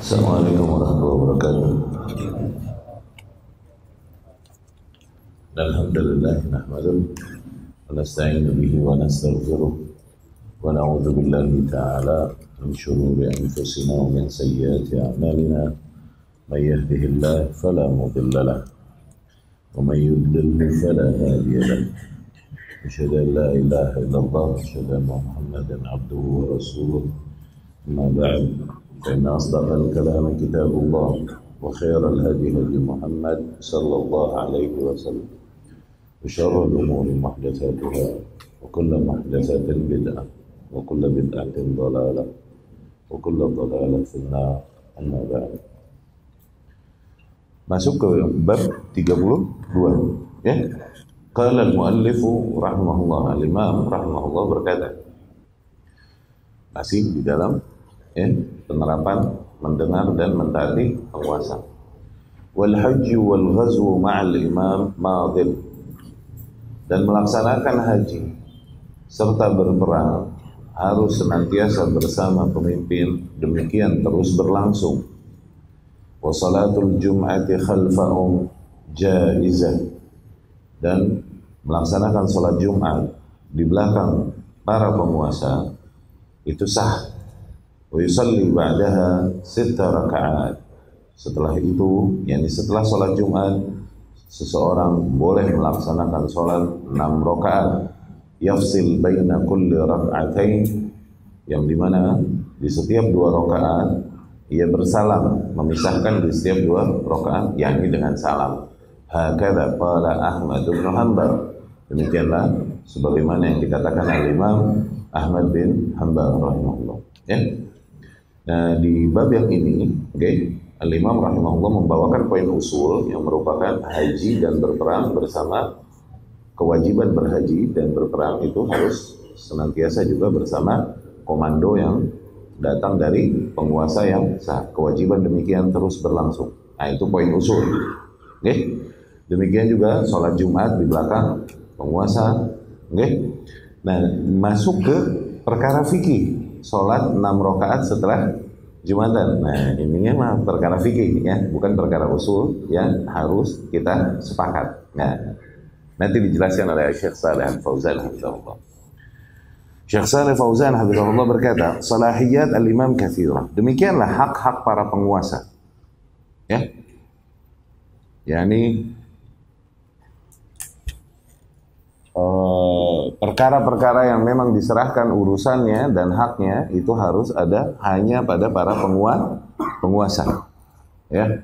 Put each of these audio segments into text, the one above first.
Assalamualaikum warahmatullahi wabarakatuh. Alhamdulillah nahmaduhu wa nasta'inu bihi wa nastaghfiruh wa na'udzu billahi ta'ala min shururi anfusina wa min sayyiati a'malina. May yahdihillahu fala mudilla lahu wa may yudlil fala hadiya lahu. Asyhadu an la ilaha illallah wa asyhadu anna Muhammadan 'abduhu wa rasuluh. Amma ba'd. فإن أصدق الكلام كتاب الله وخير الهدي هدي محمد صلى الله عليه وسلم وشر الأمور محدثاتها وكل محدثة بدعة وكل بدعة ضلالة وكل ضلالة في النار. أما بعد. Masuk ke bab 32 ya. Qala al-muallif rahimahullah, al-imam rahimahullah berkata, masih di dalam penerapan mendengar dan mentaati penguasa. Wal haji wal ghazwu ma'al imam madil, dan melaksanakan haji serta berperang harus senantiasa bersama pemimpin, demikian terus berlangsung. Wa salatul jum'ati khalfahum jaizah, dan melaksanakan salat Jumat di belakang para penguasa itu sah. Wa yusalli ba'daha 6 rakaat. Setelah itu, yakni setelah sholat Jumat, seseorang boleh melaksanakan sholat 6 rakaat. Yafsil baina kulli rak'atain, yang dimana di setiap 2 rakaat ia bersalam, memisahkan di setiap 2 rakaat, yakni dengan salam. Hakadha qala Ahmad bin Hanbal. Demikianlah sebagaimana yang dikatakan oleh Imam Ahmad bin Hanbal rahimahullah. Ya. Nah, di bab yang ini, Al-Imam rahimahullah membawakan poin usul yang merupakan haji dan berperang bersama, kewajiban berhaji dan berperang itu harus senantiasa juga bersama komando yang datang dari penguasa yang sah. Kewajiban demikian terus berlangsung. Nah, itu poin usul. Demikian juga sholat Jumat di belakang penguasa. Nah, masuk ke perkara fikih. Sholat 6 rakaat setelah Jumatan. Nah, ininya mah perkara fikih ya, bukan perkara usul yang harus kita sepakat. Nah, nanti dijelaskan oleh Syekh Shalih Al-Fauzan hafizahullah. Syekh Shalih Al-Fauzan hafizahullah berkata, salahiyat al-imam katsirah. Demikianlah hak-hak para penguasa. Ya. yakni perkara-perkara yang memang diserahkan urusannya dan haknya itu harus ada hanya pada para penguasa. Ya.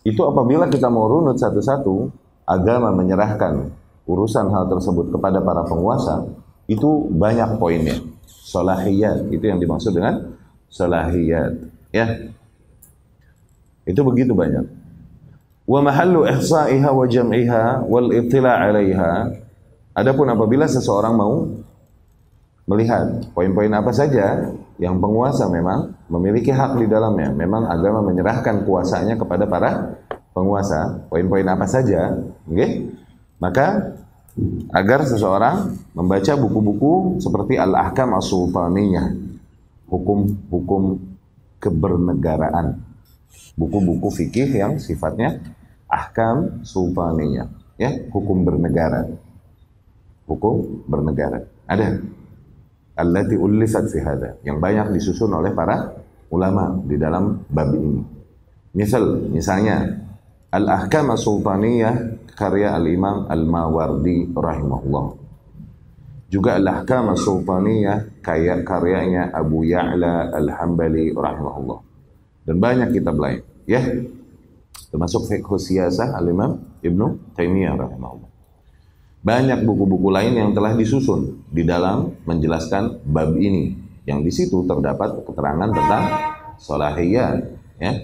Itu apabila kita mau runut satu-satu, agama menyerahkan urusan hal tersebut kepada para penguasa, itu banyak poinnya. Salahiyat, itu yang dimaksud dengan salahiyat. Ya. Itu begitu banyak. Wa mahallu ihsa'iha wa jam'iha wal ittila' 'alaiha. Adapun apabila seseorang mau melihat poin-poin apa saja yang penguasa memang memiliki hak di dalamnya, memang agama menyerahkan kuasanya kepada para penguasa, poin-poin apa saja, maka agar seseorang membaca buku-buku seperti Al-Ahkam As-Sultaniyah, hukum-hukum kebernegaraan, buku-buku fikih yang sifatnya ahkam sultaniyah, ya, hukum bernegara. Hukum bernegara. Ada allati ullifat fi hada, yang banyak disusun oleh para ulama di dalam bab ini. Misalnya Al-Ahkam As-Sultaniyah karya Al-Imam Al-Mawardi rahimahullah. Juga Al-Ahkam As-Sultaniyah karyanya Abu Ya'la Al-Hambali rahimahullah. Dan banyak kitab lain, ya. Termasuk Fiqh Siyasah Al-Imam Ibnu Taimiyah rahimahullah. Banyak buku-buku lain yang telah disusun di dalam menjelaskan bab ini, yang di situ terdapat keterangan tentang salahiyat, ya,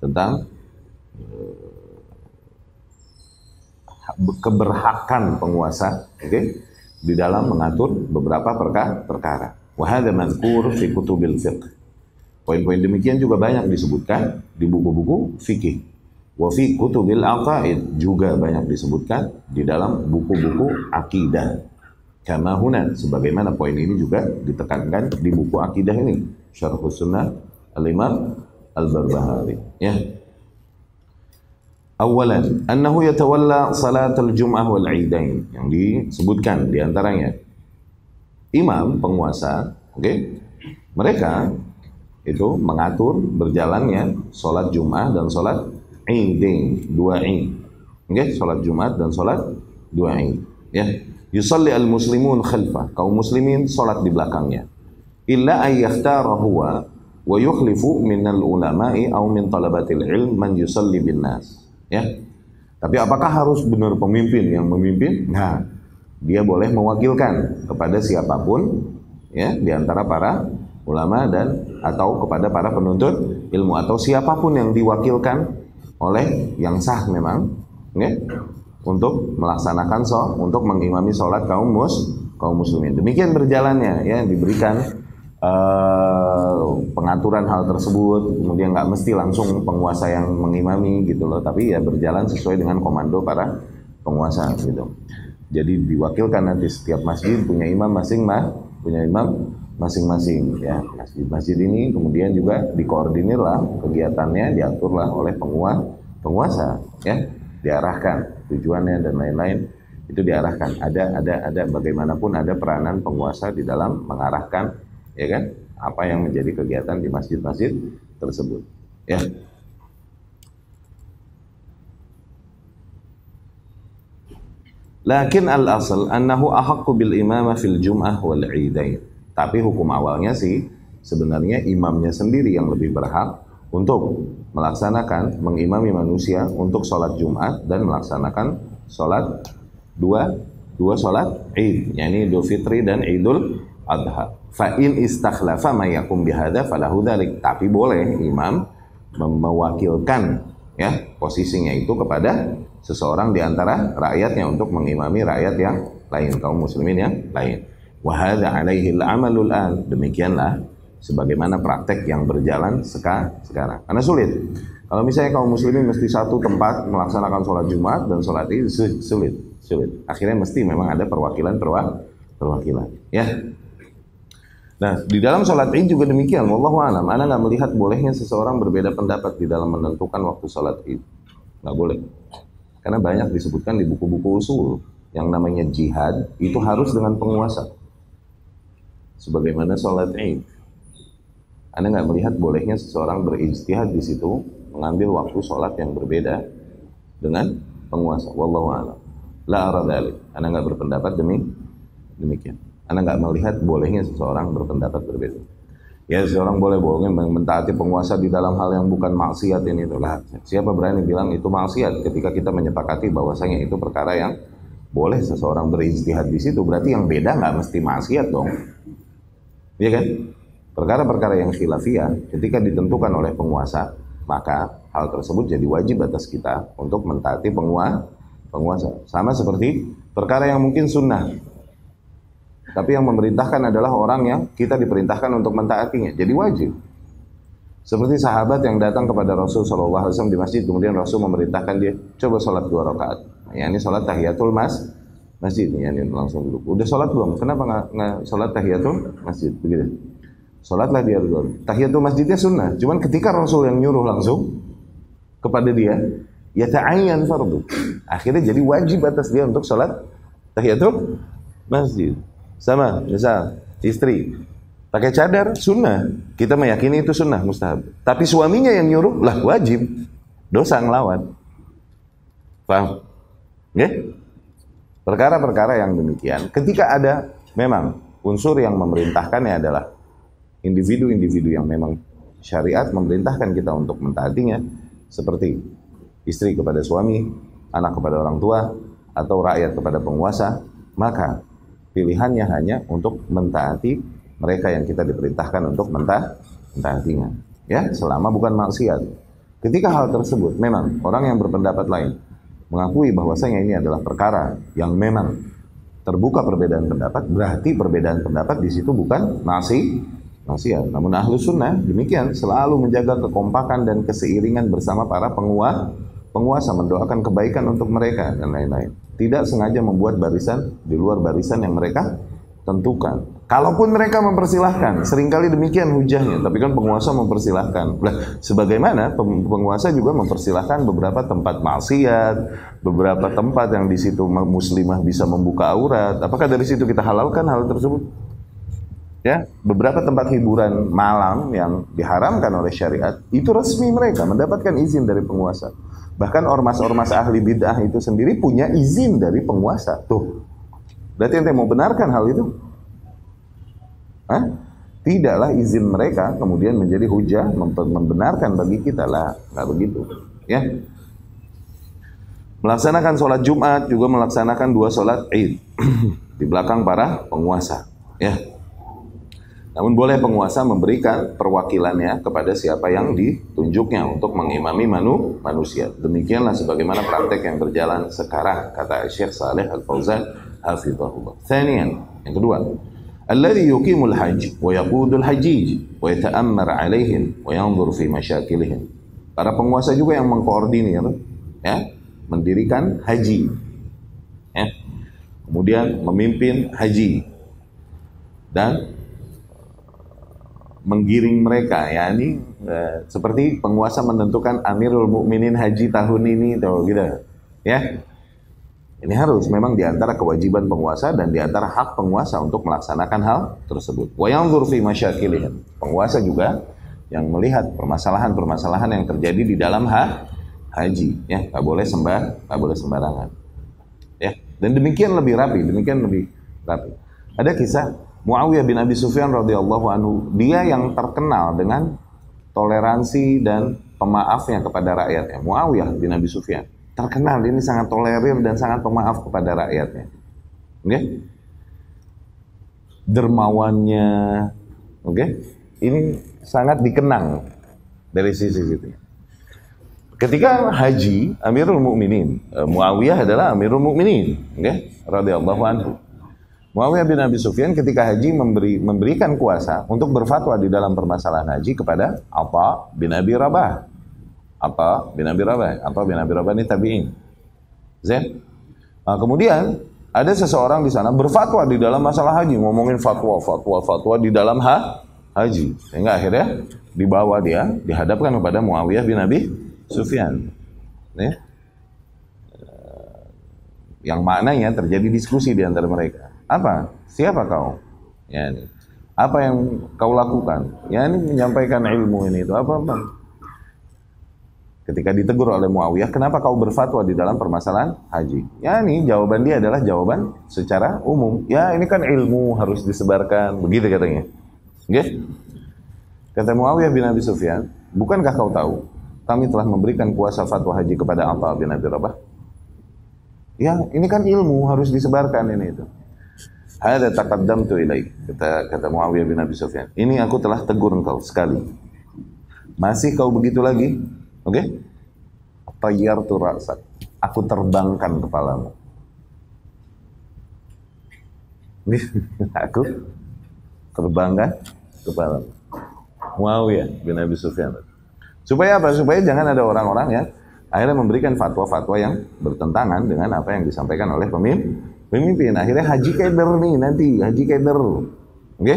tentang keberhakan penguasa, di dalam mengatur beberapa perkara. Wa hadza madhkur fi kutubil fiqh. Poin-poin demikian juga banyak disebutkan di buku-buku fikih. Wa fi kutubil aqaid, juga banyak disebutkan di dalam buku-buku akidah. Kama huna, sebagaimana poin ini juga ditekankan di buku akidah ini, Syarhus Sunnah Al-Imam Al-Barbahari. Ya. Awalan, annahu yatawalla salat al-jum'ah wal 'idain. Yang disebutkan di antaranya imam penguasa, mereka itu mengatur berjalannya salat Jumat dan salat Idain, dua Id. Salat Jumat dan salat dua Id. Ya. Yusalli al-muslimun khalfah, kaum muslimin salat di belakangnya. Illa ay yakhtara huwa wa yukhlifu minal ulama'i aw min talabatil ilm man yusalli bin nas. Ya. Tapi apakah harus benar pemimpin yang memimpin? Nah, dia boleh mewakilkan kepada siapapun ya di antara para ulama dan atau kepada para penuntut ilmu atau siapapun yang diwakilkan oleh yang sah memang ya, untuk melaksanakan untuk mengimami sholat kaum muslimin. Demikian berjalannya ya, diberikan pengaturan hal tersebut, kemudian nggak mesti langsung penguasa yang mengimami gitu loh, tapi ya berjalan sesuai dengan komando para penguasa gitu. Jadi diwakilkan nanti setiap masjid punya imam masing-masing ya. Masjid ini kemudian juga dikoordinirlah kegiatannya, diaturlah oleh penguasa ya, diarahkan tujuannya dan lain-lain itu diarahkan. Ada bagaimanapun ada peranan penguasa di dalam mengarahkan ya kan apa yang menjadi kegiatan di masjid-masjid tersebut ya. Lakin al-asl annahu ahaqqu bil imamah fil jum'ah wal 'idain. Tapi hukum awalnya sih sebenarnya imamnya sendiri yang lebih berhak untuk melaksanakan mengimami manusia untuk sholat Jumat dan melaksanakan sholat dua sholat Id, yakni Idul Fitri dan Idul Adha. Fa in istakhlafa ma yakum bihadza falahu dzalik. Tapi boleh imam mewakilkan ya posisinya itu kepada seseorang di antara rakyatnya untuk mengimami rakyat yang lain, kaum muslimin yang lain. Wa hadza 'alaihi al-'amalul an. Demikianlah sebagaimana praktek yang berjalan sekarang. Karena sulit. Kalau misalnya kaum muslimin mesti satu tempat melaksanakan sholat Jumat dan sholat Id, sulit. Akhirnya mesti memang ada perwakilan. Ya. Nah, di dalam sholat Id juga demikian. Wallahu a'lam. Ana nggak melihat bolehnya seseorang berbeda pendapat di dalam menentukan waktu sholat Id. Nggak boleh. Karena banyak disebutkan di buku-buku usul yang namanya jihad itu harus dengan penguasa. Sebagaimana sholat Id. Anda nggak melihat bolehnya seseorang berijtihad di situ mengambil waktu sholat yang berbeda dengan penguasa. Wallahu a'lam. La ara dzalik. Anda nggak berpendapat demikian. Anda nggak melihat bolehnya seseorang berpendapat berbeda. Ya, seseorang boleh mentaati penguasa di dalam hal yang bukan maksiat ini itulah. Siapa berani bilang itu maksiat ketika kita menyepakati bahwasanya itu perkara yang boleh seseorang berijtihad di situ, berarti yang beda nggak mesti maksiat dong. Iya kan? Perkara-perkara yang khilafiyah ketika ditentukan oleh penguasa, maka hal tersebut jadi wajib atas kita untuk mentaati penguasa. Sama seperti perkara yang mungkin sunnah, tapi yang memerintahkan adalah orang yang kita diperintahkan untuk mentaatinya, jadi wajib. Seperti sahabat yang datang kepada Rasul SAW di masjid, kemudian Rasul memerintahkan dia, coba sholat 2 rakaat. Ya, ini sholat tahiyatul masjid, ya, ini langsung duduk. Udah sholat belum? Kenapa nggak sholat tahiyatul masjid? Begitu. Sholatlah dia dulu. Tahiyatul masjidnya sunnah. Cuman ketika Rasul yang nyuruh langsung kepada dia, ya ta'ayyan fardu. Akhirnya jadi wajib atas dia untuk sholat tahiyatul masjid. Sama, misal istri pakai cadar sunnah, kita meyakini itu sunnah mustahab. Tapi suaminya yang nyuruh lah wajib, dosa ngelawan. Paham? Ya? Perkara-perkara yang demikian, ketika ada memang unsur yang memerintahkannya adalah individu-individu yang memang syariat memerintahkan kita untuk mentaatinya, seperti istri kepada suami, anak kepada orang tua, atau rakyat kepada penguasa, maka pilihannya hanya untuk mentaati mereka yang kita diperintahkan untuk mentaatinya. Ya, selama bukan maksiat. Ketika hal tersebut memang orang yang berpendapat lain mengakui bahwasanya ini adalah perkara yang memang terbuka perbedaan pendapat, berarti perbedaan pendapat di situ bukan maksiat. Namun ahlu sunnah demikian selalu menjaga kekompakan dan keseiringan bersama para penguasa, mendoakan kebaikan untuk mereka dan lain-lain. tidak sengaja membuat barisan di luar barisan yang mereka tentukan. Kalaupun mereka mempersilahkan, seringkali demikian hujahnya, tapi kan penguasa mempersilahkan. Nah, sebagaimana penguasa juga mempersilahkan beberapa tempat maksiat, beberapa tempat yang di situ muslimah bisa membuka aurat. Apakah dari situ kita halalkan hal tersebut? Ya, beberapa tempat hiburan malam yang diharamkan oleh syariat, itu resmi mereka mendapatkan izin dari penguasa. Bahkan ormas-ormas ahli bid'ah itu sendiri punya izin dari penguasa. Tuh, berarti ente mau benarkan hal itu? Hah? Tidaklah izin mereka kemudian menjadi hujah membenarkan bagi kita lah, nggak begitu, ya. Melaksanakan sholat Jumat juga melaksanakan 2 sholat Id di belakang para penguasa, ya. Namun boleh penguasa memberikan perwakilannya kepada siapa yang ditunjuknya untuk mengimami manusia. Demikianlah sebagaimana praktek yang berjalan sekarang, kata Syekh Saleh Al-Fauzan hafizahullah. Tsaniyan, yang kedua, alladhi yuqimul hajj wa yaqudul hajij wa yata'ammar 'alaihim wa yanzur fi masyakilihim. Para penguasa juga yang mengkoordinir, ya, mendirikan haji, ya. Kemudian memimpin haji dan menggiring mereka, ya, ini seperti penguasa menentukan Amirul Mukminin haji tahun ini, atau gitu, ya. Ini harus memang diantara kewajiban penguasa dan diantara hak penguasa untuk melaksanakan hal tersebut. Wa yanzur fi masyakilihim. Penguasa juga yang melihat permasalahan-permasalahan yang terjadi di dalam haji, ya, nggak boleh sembarangan, ya. Dan demikian lebih rapi. Ada kisah Muawiyah bin Abi Sufyan radhiyallahu anhu, dia yang terkenal dengan toleransi dan pemaafnya kepada rakyatnya. Muawiyah bin Abi Sufyan terkenal, ini sangat tolerir dan sangat pemaaf kepada rakyatnya. Oke? Dermawannya, oke? Ini sangat dikenang dari sisi itu. Ketika haji, Amirul Mukminin, Muawiyah adalah Amirul Mukminin, oke? Radhiyallahu anhu. Muawiyah bin Abi Sufyan ketika haji memberikan kuasa untuk berfatwa di dalam permasalahan haji kepada Atha bin Abi Rabah. Atha bin Abi Rabah ini tabi'in. Zain. Nah, kemudian ada seseorang di sana berfatwa di dalam masalah haji, ngomongin fatwa di dalam haji. Sehingga akhirnya dibawa dia, dihadapkan kepada Muawiyah bin Abi Sufyan. Ya. Yang maknanya terjadi diskusi di antara mereka. Apa? Siapa kau? Ya, ini. Apa yang kau lakukan? Ya, ini menyampaikan ilmu ini itu apa, Bang? Ketika ditegur oleh Muawiyah, kenapa kau berfatwa di dalam permasalahan haji? Ya, ini jawaban dia adalah jawaban secara umum. Ya, ini kan ilmu harus disebarkan, begitu katanya. Oke? Kata Muawiyah bin Abi Sufyan, bukankah kau tahu kami telah memberikan kuasa fatwa haji kepada Atha bin Abi Rabah? Ya, ini kan ilmu harus disebarkan ini itu. Hadza taqaddamtu ilaik, kata Muawiyah bin Abi Sufyan. Ini aku telah tegur engkau sekali. Masih kau begitu lagi? Oke? Tayyartu ra'sak. Aku terbangkan kepalamu. Aku terbangkan kepalamu. Muawiyah bin Abi Sufyan. Supaya apa? Supaya jangan ada orang-orang yang akhirnya memberikan fatwa-fatwa yang bertentangan dengan apa yang disampaikan oleh pemimpin. Akhirnya haji keder nih nanti, haji keder. Oke?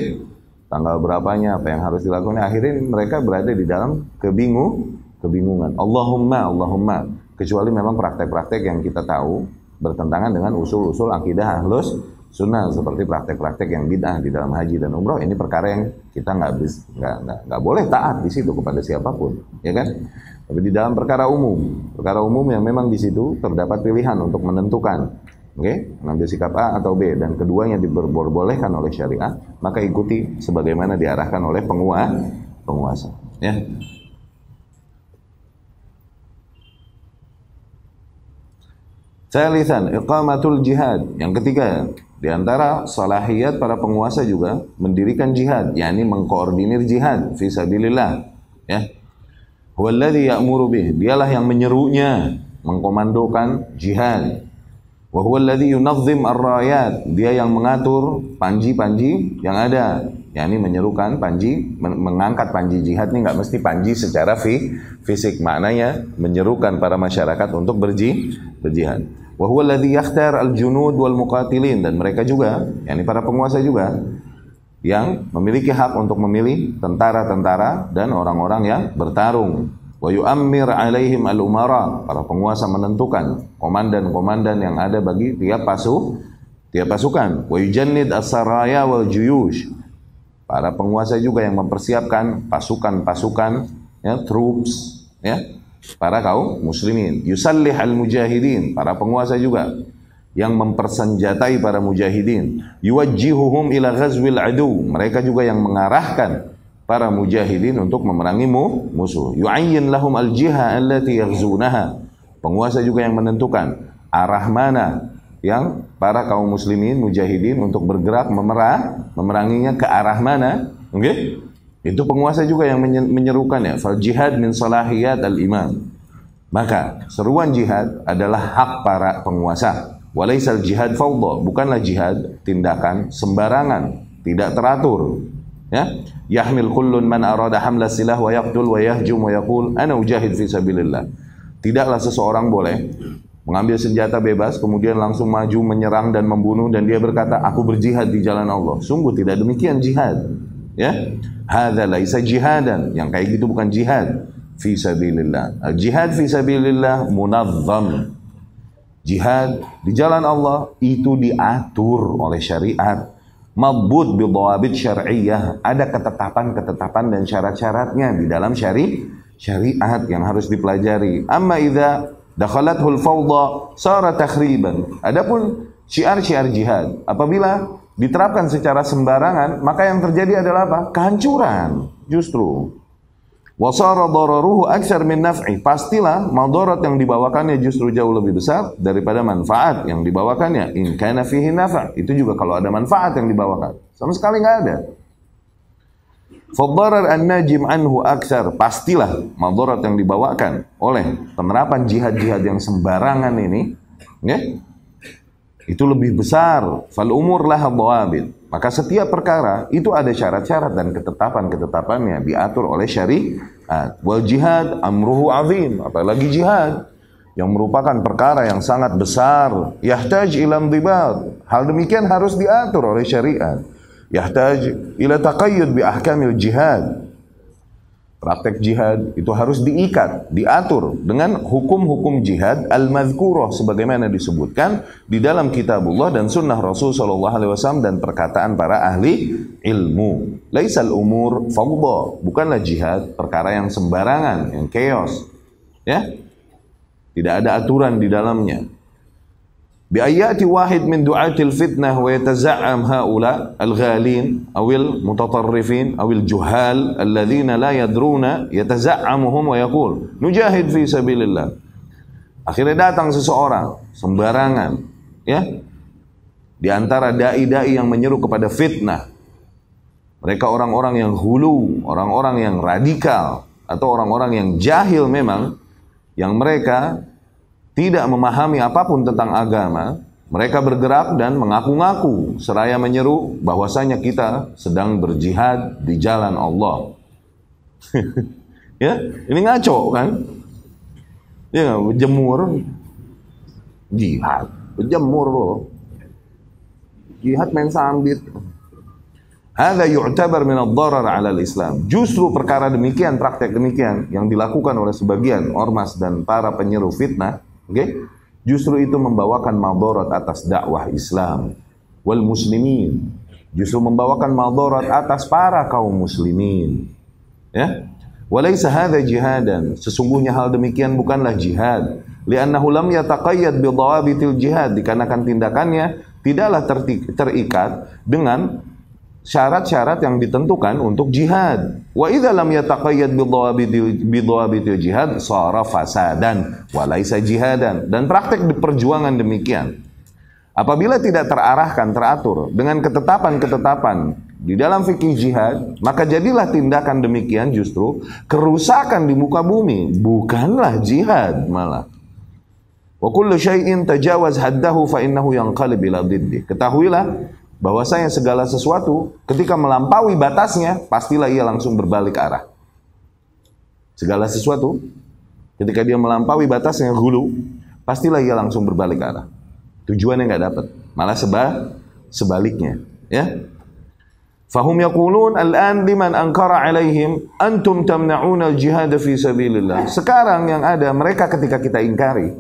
Tanggal berapanya, apa yang harus dilakukan. Akhirnya mereka berada di dalam kebingungan. Allahumma. Kecuali memang praktek-praktek yang kita tahu bertentangan dengan usul-usul akidah Ahlus Sunnah, seperti praktek-praktek yang bid'ah di dalam haji dan umroh. Ini perkara yang kita nggak boleh taat di situ kepada siapapun, ya kan? Tapi di dalam perkara umum yang memang di situ terdapat pilihan untuk menentukan, oke, mengambil sikap A atau B, dan keduanya diperbolehkan oleh syariat, maka ikuti sebagaimana diarahkan oleh penguasa, ya. Salisan, iqamatul jihad. Yang ketiga, di antara salahiyat para penguasa juga mendirikan jihad, yakni mengkoordinir jihad fi sabilillah, ya. Huwallazi ya'muru bih, dialah yang menyerunya, mengkomandokan jihad. Wa huwallazi yunazzim ar-rayat, dia yang mengatur panji-panji yang ada, yakni menyerukan panji, mengangkat panji jihad. Ini nggak mesti panji secara fisik, maknanya menyerukan para masyarakat untuk berjihad. Wa huwa alladhi yakhtar al-junud wal muqatilin, dan mereka juga, yakni para penguasa juga yang memiliki hak untuk memilih tentara-tentara dan orang-orang yang bertarung. Wa yu'ammir alaihim al-umara, para penguasa menentukan komandan-komandan yang ada bagi tiap pasukan. Wa yujannid as-saraya wal juyush, para penguasa juga yang mempersiapkan pasukan-pasukan, ya, troops, ya, para kaum muslimin. Yusallih al-mujahidin, para penguasa juga yang mempersenjatai para mujahidin. Yuwajjihuhum ila ghazwil adu, mereka juga yang mengarahkan para mujahidin untuk memerangi musuh. Yu'ayyin lahum al-jiha allati yaghzunaha, penguasa juga yang menentukan arah mana yang para kaum muslimin mujahidin untuk bergerak memeranginya, ke arah mana. Oke? Itu penguasa juga yang menyerukan, ya. Fal jihad min salahiyat al-imam, maka seruan jihad adalah hak para penguasa. Walaisal jihad fawdha, bukanlah jihad tindakan sembarangan, tidak teratur, ya. Yahmil kullun man arada hamla silah wa yaqtul wa yahjum wa yaqul ana ujahid fi sabilillah. Tidaklah seseorang boleh mengambil senjata bebas kemudian langsung maju menyerang dan membunuh, dan dia berkata aku berjihad di jalan Allah. Sungguh tidak demikian jihad, ya. Hadza laisa jihadan, yang kayak gitu bukan jihad fi sabilillah. Al jihad fi sabilillah munazzam, jihad di jalan Allah itu diatur oleh syariat. Mabud bi dhawabit syar'iyyah, ada ketetapan-ketetapan dan syarat-syaratnya di dalam syariat yang harus dipelajari. Amma idza dakhalathul fawdha sara takhriban, adapun syiar-syiar jihad apabila diterapkan secara sembarangan, maka yang terjadi adalah apa? Kehancuran justru. Wasara dararuhu aktsar min naf'i, pastilah madarat yang dibawakannya justru jauh lebih besar daripada manfaat yang dibawakannya. In kana fihi nafa', itu juga kalau ada manfaat yang dibawakan. Sama sekali nggak ada. Faddarar an-najim anhu aktsar, pastilah madarat yang dibawakan oleh penerapan jihad-jihad yang sembarangan ini, ya, itu lebih besar. Fal umur laha dhawabit, maka setiap perkara itu ada syarat-syarat dan ketetapan-ketetapannya diatur oleh syariat. Wal jihad amruhu azim, apalagi jihad yang merupakan perkara yang sangat besar. Yahtaj ila indibat, hal demikian harus diatur oleh syariat. Yahtaj ila taqayyud bi ahkamil jihad, praktek jihad itu harus diikat, diatur dengan hukum-hukum jihad al-madhkurah sebagaimana disebutkan di dalam kitabullah dan sunnah Rasul sallallahu alaihi wasallam dan perkataan para ahli ilmu. Laisal umur fawdha, bukanlah jihad perkara yang sembarangan, yang chaos, ya. Tidak ada aturan di dalamnya. Bi ayati wahid min du'atil fitnah wa yataza'am haula al-ghalin awil mutatarrifin awil juhal alladhina la yadruna yataza'amuhum wa yaqul nujahid fi sabilillah. Akhirnya datang seseorang sembarangan, ya, di antara dai-dai yang menyeru kepada fitnah. Mereka orang-orang yang hulu, orang-orang yang radikal, atau orang-orang yang jahil memang, yang mereka tidak memahami apapun tentang agama. Mereka bergerak dan mengaku-ngaku seraya menyeru bahwasanya kita sedang berjihad di jalan Allah. Ya, ini ngaco kan? Ya, berjemur jihad, berjemur loh. Jihad main sambit. Hadza yu'tabar min ad-darar 'ala al-Islam. Justru perkara demikian, praktek demikian yang dilakukan oleh sebagian ormas dan para penyeru fitnah, justru itu membawakan madarat atas dakwah Islam wal muslimin, justru membawakan madarat atas para kaum muslimin, ya. Walaysa hadza jihadan, sesungguhnya hal demikian bukanlah jihad. Li'annahu lam yataqayyad bi dhawabitil jihad, dikarenakan tindakannya tidaklah terikat dengan syarat-syarat yang ditentukan untuk jihad. Wa idza lam yataqayyad bi dhawabitil jihad sara fasadan wa laisa jihadan, dan praktek di perjuangan demikian apabila tidak terarahkan, teratur dengan ketetapan-ketetapan di dalam fikih jihad, maka jadilah tindakan demikian justru kerusakan di muka bumi, bukanlah jihad malah. Wa kullu syai'in tajawaz haddahu fa innahu yanqalib ila diddih. Ketahuilah bahwasanya segala sesuatu ketika melampaui batasnya, pastilah ia langsung berbalik arah. Segala sesuatu ketika dia melampaui batasnya, hulu, pastilah ia langsung berbalik arah. Tujuannya nggak dapat, malah sebaliknya. Ya. Fahum yaqulun al-an liman ankara alaihim antum tamna'una al-jihad fi sabilillah. Sekarang yang ada, mereka ketika kita ingkari,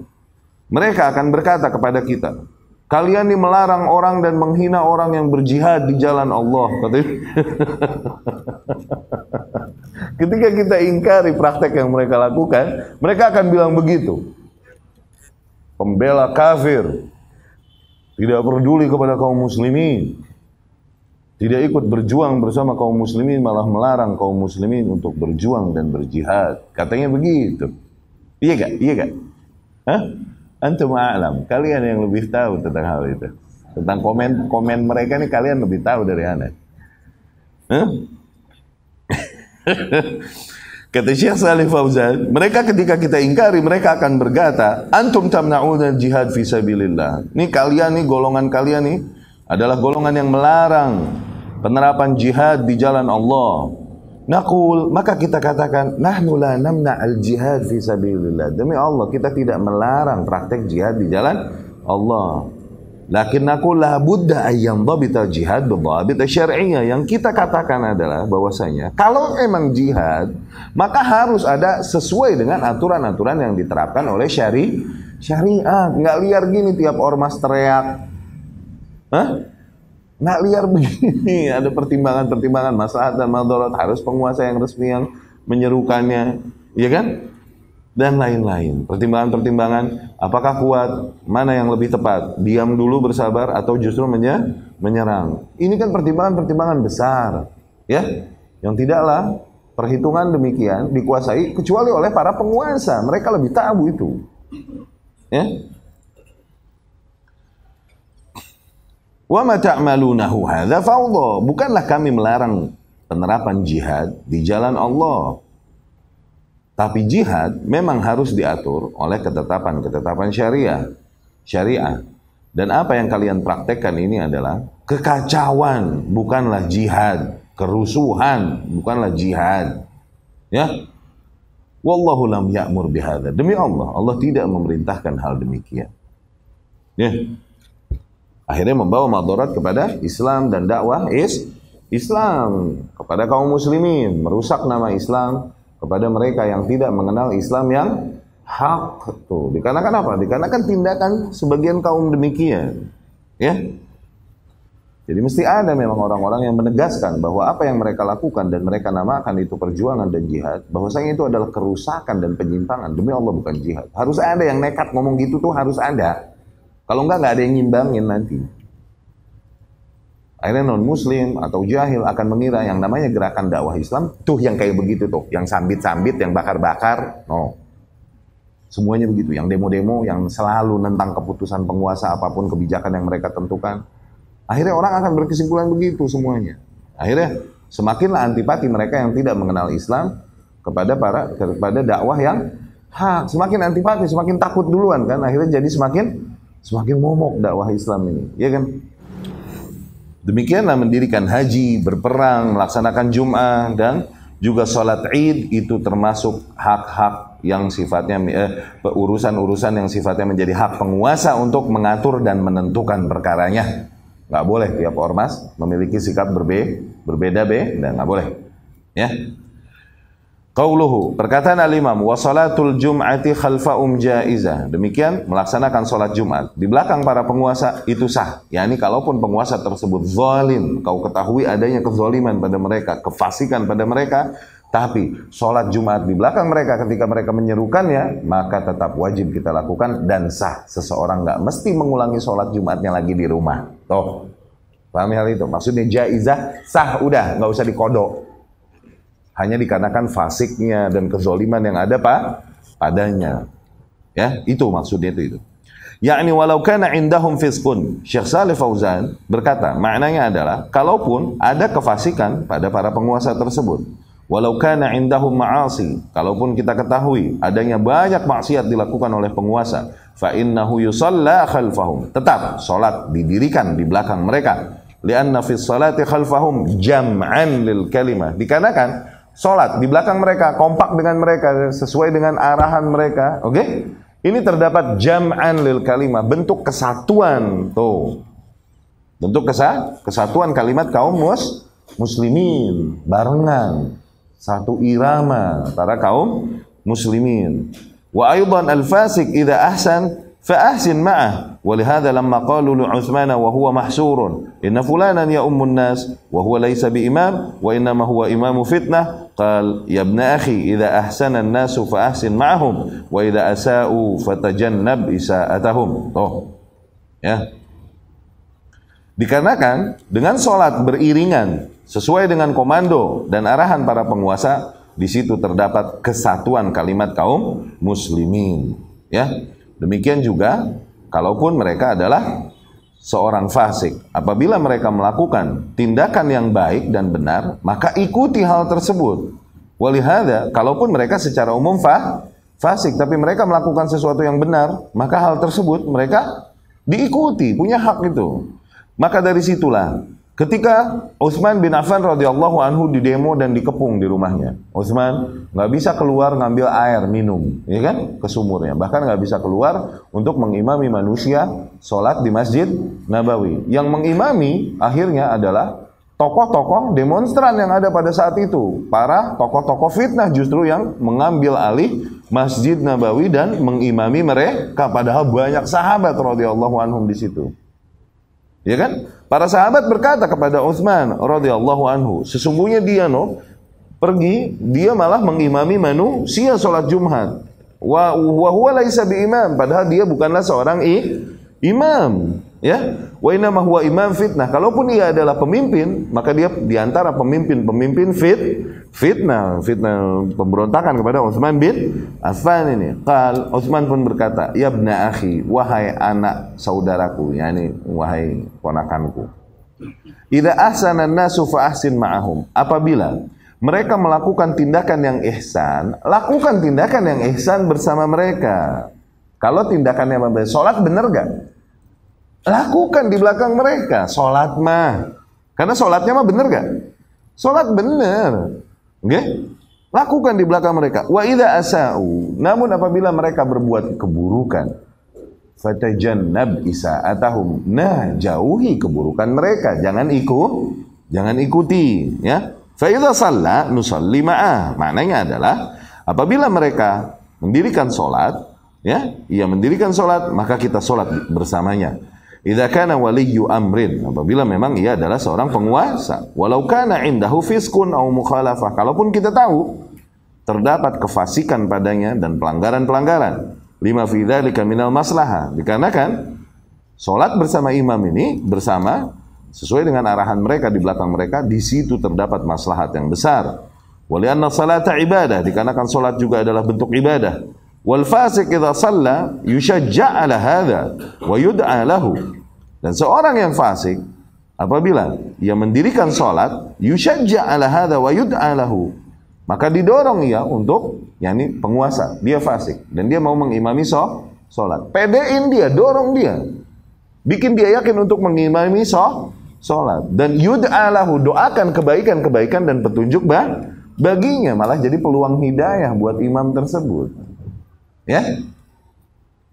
mereka akan berkata kepada kita, kalian ini melarang orang dan menghina orang yang berjihad di jalan Allah. Ketika kita ingkari praktek yang mereka lakukan, mereka akan bilang begitu. Pembela kafir, tidak peduli kepada kaum muslimin, tidak ikut berjuang bersama kaum muslimin, malah melarang kaum muslimin untuk berjuang dan berjihad. Katanya begitu. Iya gak? Iya gak? Hah? Antum a'lam. Kalian yang lebih tahu tentang hal itu. Tentang komen mereka nih kalian lebih tahu dari ana. Hah? Kata Syekh Shalih Fauzan, mereka ketika kita ingkari, mereka akan berkata, antum tamna'una jihad fi sabilillah. Nih kalian nih, golongan kalian nih adalah golongan yang melarang penerapan jihad di jalan Allah. Naqul, maka kita katakan, nahnu la namna al-jihad fi sabilillah. Demi Allah, kita tidak melarang praktek jihad di jalan Allah. Lakin naqul la budda ayyam dhabita jihad bidhabit syar'iyyah. Yang kita katakan adalah bahwasanya kalau memang jihad, maka harus ada sesuai dengan aturan-aturan yang diterapkan oleh syariat. Nggak liar gini tiap ormas teriak. Hah? Nggak liar begini, ada pertimbangan-pertimbangan maslahat dan madarat, harus penguasa yang resmi yang menyerukannya, ya kan? Dan lain-lain. Pertimbangan-pertimbangan, apakah kuat, mana yang lebih tepat, diam dulu bersabar atau justru menyerang. Ini kan pertimbangan-pertimbangan besar, ya, yang tidaklah perhitungan demikian dikuasai kecuali oleh para penguasa. Mereka lebih tahu itu, ya. Wa ma ta'malunahu hadza fawdha. Bukanlah kami melarang penerapan jihad di jalan Allah. Tapi jihad memang harus diatur oleh ketetapan-ketetapan syariah. Dan apa yang kalian praktekkan ini adalah kekacauan, bukanlah jihad, kerusuhan, bukanlah jihad. Ya. Wallahu lam ya'mur bihadza. Demi Allah, Allah tidak memerintahkan hal demikian. Ya. Akhirnya membawa madarat kepada Islam dan dakwah Islam kepada kaum muslimin, merusak nama Islam kepada mereka yang tidak mengenal Islam yang hak. Tuh, dikarenakan apa? Dikarenakan tindakan sebagian kaum demikian. Ya. Jadi mesti ada memang orang-orang yang menegaskan bahwa apa yang mereka lakukan dan mereka namakan itu perjuangan dan jihad, bahwasanya itu adalah kerusakan dan penyimpangan. Demi Allah bukan jihad. Harus ada yang nekat ngomong gitu tuh, harus ada. Kalau enggak ada yang nyimbangin nanti. Akhirnya non-muslim atau jahil akan mengira yang namanya gerakan dakwah Islam tuh yang kayak begitu tuh, yang sambit-sambit, yang bakar-bakar. No. Semuanya begitu, yang demo-demo, yang selalu nentang keputusan penguasa apapun kebijakan yang mereka tentukan. Akhirnya orang akan berkesimpulan begitu semuanya. Akhirnya semakinlah antipati mereka yang tidak mengenal Islam kepada dakwah yang hak. Semakin antipati, semakin takut duluan kan. Akhirnya jadi semakin momok dakwah Islam ini, ya kan? Demikianlah mendirikan haji, berperang, melaksanakan Jum'ah dan juga sholat Id itu termasuk hak-hak yang sifatnya urusan-urusan yang sifatnya menjadi hak penguasa untuk mengatur dan menentukan perkaranya. Nggak boleh tiap ormas memiliki sikap berbeda dan nggak boleh. Ya. Qauluhu, perkataan al-imam, wa salatul jum'ati khalfa'um jaizah. Demikian, melaksanakan sholat Jumat di belakang para penguasa itu sah. Yani kalaupun penguasa tersebut zalim, kau ketahui adanya kezaliman pada mereka, kefasikan pada mereka, tapi sholat Jumat di belakang mereka ketika mereka menyerukannya, maka tetap wajib kita lakukan dan sah. Seseorang nggak mesti mengulangi sholat Jumatnya lagi di rumah. Tuh, pahami hal itu? Maksudnya jaizah, sah, udah, nggak usah dikodok. Hanya dikarenakan fasiknya dan kezaliman yang ada padanya. Ya, itu maksudnya itu. Yakni walau kana indahum fisqun. Syekh Shalih Fauzan berkata, maknanya adalah kalaupun ada kefasikan pada para penguasa tersebut. Walau kana indahum ma'asi, kalaupun kita ketahui adanya banyak maksiat dilakukan oleh penguasa, fa innahu yusalla khalfahum. Tetap salat didirikan di belakang mereka. Lianna fis salati khalfahum jam'an lil kalimah. Dikarenakan sholat di belakang mereka, kompak dengan mereka, sesuai dengan arahan mereka, oke? Ini terdapat jam'an lil kalimah, bentuk kesatuan tuh. Bentuk kesatuan kalimat kaum muslimin, barengan, satu irama para kaum muslimin. Wa aydan al-fasik idza ahsan fa ahsin ma'ah. Wa lihadza lamma qalu li Utsman wa huwa mahsurun inna fulanan ya'ummu an-nas wa huwa laysa bi imam wa innama huwa imamu fitnah. Qal ya ibna akhi idza ahsana an-nasu fa ahsin ma'ahum wa idza asa'u fatajannab isa'atahum. Tuh. Ya. Dikarenakan dengan salat beriringan sesuai dengan komando dan arahan para penguasa, di situ terdapat kesatuan kalimat kaum muslimin. Ya. Demikian juga kalaupun mereka adalah seorang fasik, apabila mereka melakukan tindakan yang baik dan benar, maka ikuti hal tersebut. Walihada, kalaupun mereka secara umum fasik, tapi mereka melakukan sesuatu yang benar, maka hal tersebut mereka diikuti, punya hak itu. Maka dari situlah, ketika Utsman bin Affan radhiyallahu anhu didemo dan dikepung di rumahnya, Utsman nggak bisa keluar ngambil air minum, ya kan, ke sumurnya, bahkan nggak bisa keluar untuk mengimami manusia sholat di Masjid Nabawi. Yang mengimami akhirnya adalah tokoh-tokoh demonstran yang ada pada saat itu, para tokoh-tokoh fitnah justru yang mengambil alih Masjid Nabawi dan mengimami mereka, padahal banyak sahabat radhiyallahu anhum di situ. Ya kan? Para sahabat berkata kepada Utsman radhiyallahu anhu, sesungguhnya dia pergi, dia malah mengimami manusia sholat Jumat. Wa huwa laisa bi imam, padahal dia bukanlah seorang imam, ya. Wa inna ma huwa imam fitnah. Kalaupun ia adalah pemimpin, maka dia diantara pemimpin fitnah pemberontakan kepada Utsman bin Affan ini. Qal, Utsman pun berkata, ya ibna akhi, wahai anak saudaraku, yakni wahai ponakanku, idza ahsana an-nasu fa ahsin ma'ahum. Apabila mereka melakukan tindakan yang ihsan, lakukan tindakan yang ihsan bersama mereka. Kalau tindakannya membaik, salat benar gak? Lakukan di belakang mereka, salat mah. Karena salatnya mah benar gak? Salat benar. Okay? Lakukan di belakang mereka. Wa idza asa'u, namun apabila mereka berbuat keburukan, fatajannab isa'atahum, nah jauhi keburukan mereka, jangan ikuti, ya. Fa idza shalla nusalli ma'ah. Maknanya adalah apabila mereka mendirikan salat, ya, ia mendirikan salat, maka kita salat bersamanya. Idza kana waliyyu amrin, apabila memang ia adalah seorang penguasa, walau kana indahu fiskun aw mukhalafah, kalaupun kita tahu terdapat kefasikan padanya dan pelanggaran-pelanggaran, lima fi dzalika minal maslahah, dikarenakan salat bersama imam ini bersama sesuai dengan arahan mereka di belakang mereka, di situ terdapat maslahat yang besar. Wa li'anna salata ibadah, dikarenakan salat juga adalah bentuk ibadah. Wal fasik idza shalla yushajja' ala hadza wa yud'a lahu. Dan seorang yang fasik apabila ia mendirikan salat, yushajja' ala hadza wa yud'a lahu, maka didorong ia untuk, yakni penguasa, dia fasik dan dia mau mengimami salat. Pedein dia, dorong dia. Bikin dia yakin untuk mengimami salat dan yud'a lahu, doakan kebaikan-kebaikan dan petunjuk baginya, malah jadi peluang hidayah buat imam tersebut. Ya,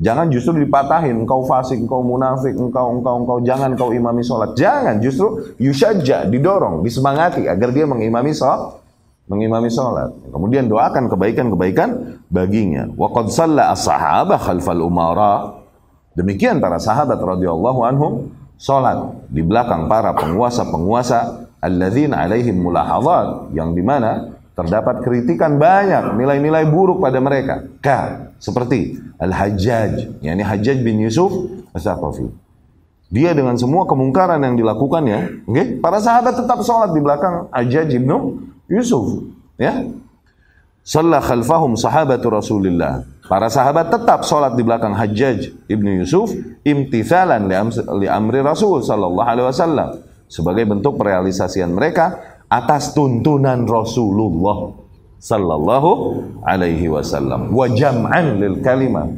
jangan justru dipatahin, engkau fasik, engkau munafik, engkau jangan kau imami sholat. Jangan, justru yushajja, didorong, disemangati agar dia mengimami sholat. Kemudian doakan kebaikan-kebaikan baginya. Wa qad shalla as-sahabah khalfal umara. Demikian para sahabat radhiyallahu anhum sholat di belakang para penguasa-penguasa alladzina alaihim mulahadzat, yang dimana terdapat kritikan banyak, nilai-nilai buruk pada mereka. Seperti Al-Hajjaj, yakni Hajjaj bin Yusuf As-Saqafi. Dia dengan semua kemungkaran yang dilakukannya, okay? Para sahabat tetap sholat di belakang Hajjaj bin Yusuf, ya. Shalla khalfahum sahabatu Rasulillah. Para sahabat tetap sholat di belakang Hajjaj ibnu Yusuf imtithalan li amri Rasul sallallahu alaihi wasallam, sebagai bentuk perealisasian mereka atas tuntunan Rasulullah sallallahu alaihi wasallam, wa jam'an lil kalimah,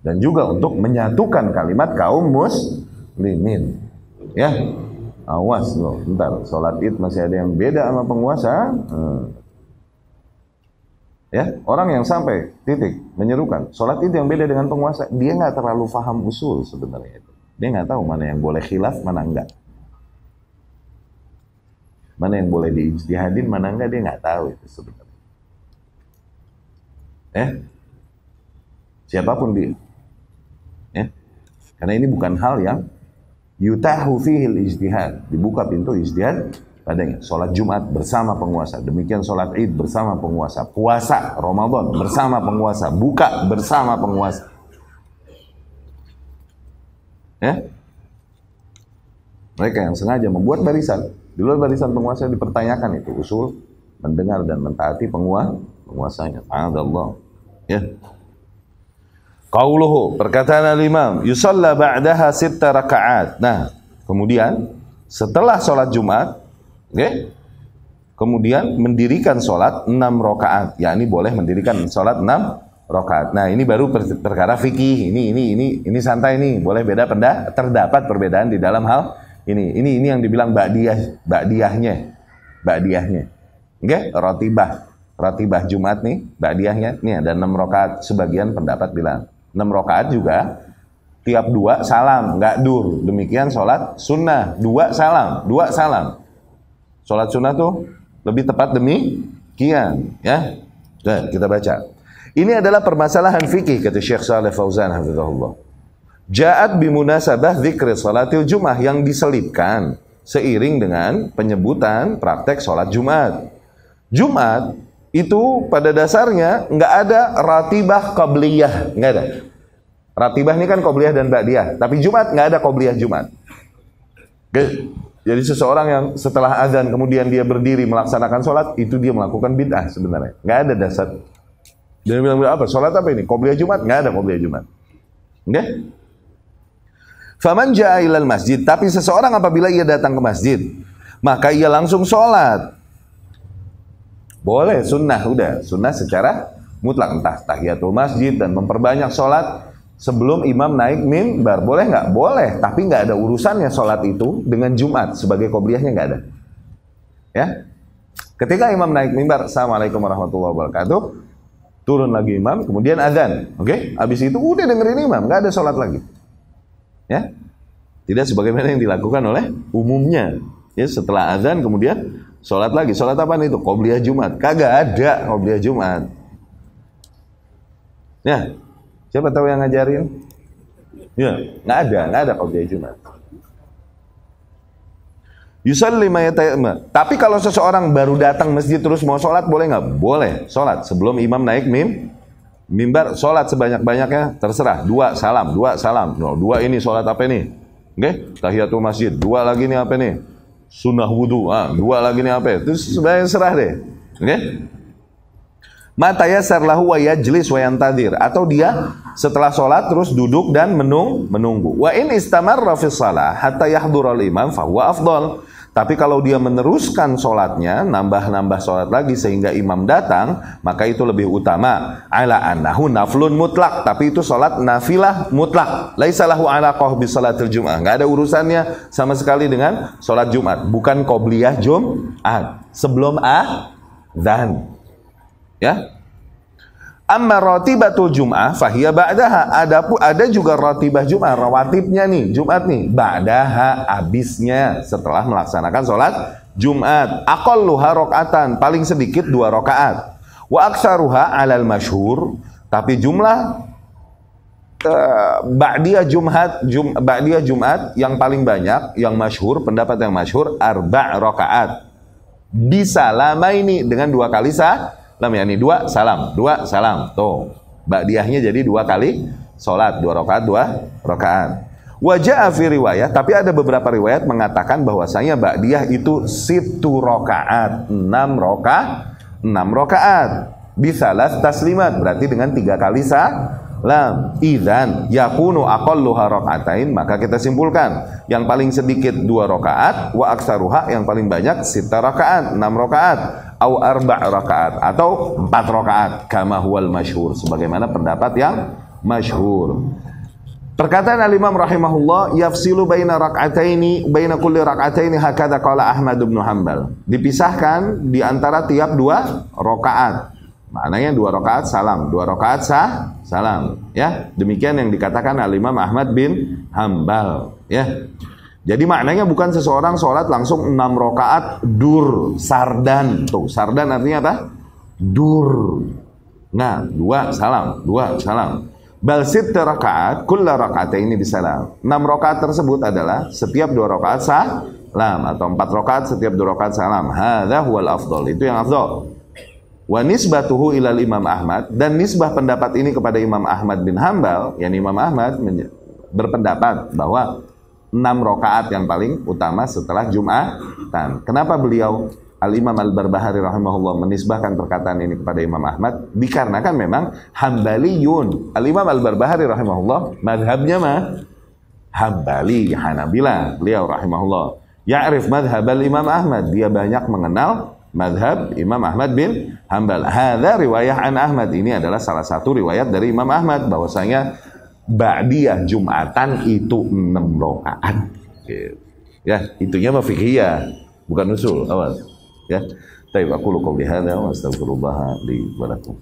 dan juga untuk menyatukan kalimat kaum muslimin. Ya, awas loh, bentar, sholat id masih ada yang beda sama penguasa. Ya, orang yang sampai titik menyerukan sholat itu yang beda dengan penguasa, dia nggak terlalu paham usul sebenarnya itu. Dia nggak tahu mana yang boleh khilaf, mana enggak. Mana yang boleh diijtihadin, mana enggak, dia nggak tahu itu sebenarnya. Siapapun dia. Karena ini bukan hal yang yutahu fihil ijtihad. Dibuka pintu ijtihad padanya. Sholat Jumat bersama penguasa. Demikian sholat Id bersama penguasa. Puasa Ramadan bersama penguasa. Buka bersama penguasa. Mereka yang sengaja membuat barisan. Di luar barisan penguasa dipertanyakan itu. Usul mendengar dan mentaati penguasanya. Allah. Qauluhu, perkataan al-imam, yusalla ba'daha 6 rakaat. Nah, kemudian setelah sholat Jumat, kemudian mendirikan sholat 6 rakaat. Ya, ini boleh mendirikan sholat 6 rakaat. Nah, ini baru perkara fikih. Ini santai nih. Boleh beda terdapat perbedaan di dalam hal ini. Ini yang dibilang ba'diyahnya. Rotibah Jumat nih, ba'diyahnya. Nih ada 6 rakaat. Sebagian pendapat bilang 6 rakaat juga tiap 2 salam, enggak dur. Demikian sholat sunnah, 2 salam. Sholat sunnah tuh lebih tepat demikian, ya. Nah, kita baca. Ini adalah permasalahan fikih kata Syekh Shalih Fauzan hafizahullah. Ja'at bimunasabah dzikri shalatil Jum'ah, yang diselipkan seiring dengan penyebutan praktek sholat Jumat. Jumat itu pada dasarnya nggak ada ratibah qabliyah, nggak ada. Ratibah ini kan qabliyah dan ba'diyah, tapi Jumat nggak ada qabliyah Jumat. Jadi seseorang yang setelah azan kemudian dia berdiri melaksanakan sholat, itu dia melakukan bid'ah sebenarnya. Nggak ada dasar. Dia bilang apa? Sholat apa ini? Qobliyah Jumat? Nggak ada qobliyah Jumat. Oke? Faman ja'a ilal masjid. Tapi seseorang apabila ia datang ke masjid, maka ia langsung sholat. Boleh, sunnah. Udah, sunnah secara mutlak. Entah tahiyatul masjid dan memperbanyak sholat sebelum imam naik mimbar, boleh nggak? Boleh, tapi nggak ada urusannya sholat itu dengan Jumat sebagai qobliyahnya, nggak ada. Ya, ketika imam naik mimbar, assalamualaikum warahmatullahi wabarakatuh, turun lagi imam, kemudian azan, oke? Abis itu udah dengerin imam, nggak ada sholat lagi. Ya, tidak sebagaimana yang dilakukan oleh umumnya. Ya, setelah azan kemudian sholat lagi. Sholat apa itu? Qobliyah Jumat. Kagak ada qobliyah Jumat. Ya. Siapa tahu yang ngajarin? Ya, nggak ada qobliyah Jumat. Yusalli ma yatayamma. Tapi kalau seseorang baru datang masjid terus mau sholat, boleh nggak? Boleh, sholat sebelum imam naik mimbar, sholat sebanyak-banyaknya, terserah. 2 salam. No, 2 ini sholat apa ini? Oke, tahiyatul masjid. 2 lagi nih apa nih? Sunnah wudu. 2 lagi nih apa? Itu sebenarnya serah deh. Oke? Mata yasar lahu wa yajlis wa yantadir, atau dia setelah sholat terus duduk dan menunggu. Wa in istamarra fi shalah hatta yahdurul imam fa huwa afdal. Tapi kalau dia meneruskan sholatnya, nambah sholat lagi sehingga imam datang, maka itu lebih utama. Ala annahu naflun mutlak, tapi itu sholat nafilah mutlak. Laisa lahu alaqah bi shalatil Jum'ah. Enggak ada urusannya sama sekali dengan sholat Jumat, bukan qobliyah Jumat. Sebelum adzan. Ya. Amma ratibatul Jum'ah fahiya ba'daha. Ada juga ratibah Jum'ah, rawatibnya nih, Jumat nih, ba'daha, abisnya setelah melaksanakan sholat Jumat. Aqalluha rakaatan, paling sedikit 2 rakaat. Wa aksaruha 'alal masyhur, tapi jumlah ba'diyah Jumat yang paling banyak, yang masyhur, pendapat yang masyhur 4 rakaat. Bisa lama ini dengan 2 kali salam, ya nih 2 salam. Tuh, ba'diyahnya jadi 2 kali sholat, 2 rakaat. Wajah fi riwayat, tapi ada beberapa riwayat mengatakan bahwasanya ba'diyah itu 6 rakaat, 6 rakaat. Bisalas taslimat, berarti dengan 3 kali salam. Idzan yakunu aqalluha rakaatain, maka kita simpulkan yang paling sedikit 2 rakaat, wa aksaruha yang paling banyak 6 rakaat, 6 rakaat. Au 4 rakaat atau 4 rakaat, kama huwal masyhur, sebagaimana pendapat yang masyhur. Perkataan al-Imam rahimahullah, yafsilu baina rak'ataini baina kulli rak'ataini hakadha qala Ahmad bin Hanbal. Dipisahkan di antara tiap 2 rakaat. Maknanya 2 rakaat salam, 2 rakaat salam. Ya, demikian yang dikatakan Al-Imam Ahmad bin Hambal. Ya, jadi maknanya bukan seseorang sholat langsung 6 rakaat dur sardan. Tuh, sardan artinya apa? Dur. Nah, 2 salam, 2 salam. Bal sitta rakaat, kulla raka'ataini bisalam. 6 rakaat tersebut adalah setiap 2 rakaat salam, atau 4 rakaat setiap 2 rakaat salam. Hadza huwal afdal. Itu yang afdal. Wa nisbatuhu ilal Imam Ahmad, dan nisbah pendapat ini kepada Imam Ahmad bin Hambal, yakni Imam Ahmad berpendapat bahwa 6 rakaat yang paling utama setelah Jumatan. Kenapa beliau Al-Imam Al-Barbahari rahimahullah menisbahkan perkataan ini kepada Imam Ahmad? Dikarenakan memang Hambaliyun. Al-Imam Al-Barbahari rahimahullah madhabnya mah Hambali, Hanabila. Beliau rahimahullah ya'rif madhab Al-Imam Ahmad, dia banyak mengenal madhab Imam Ahmad bin Hambal. Hadza riwayah an Ahmad, ini adalah salah satu riwayat dari Imam Ahmad bahwasanya ba'diyah Jumatan itu 6 rakaat. Ya, itunya mah fiqhiyah, bukan usul. Awas. Ya. Baik, aku qouli hadza wa astaghfirullah li wa lakum.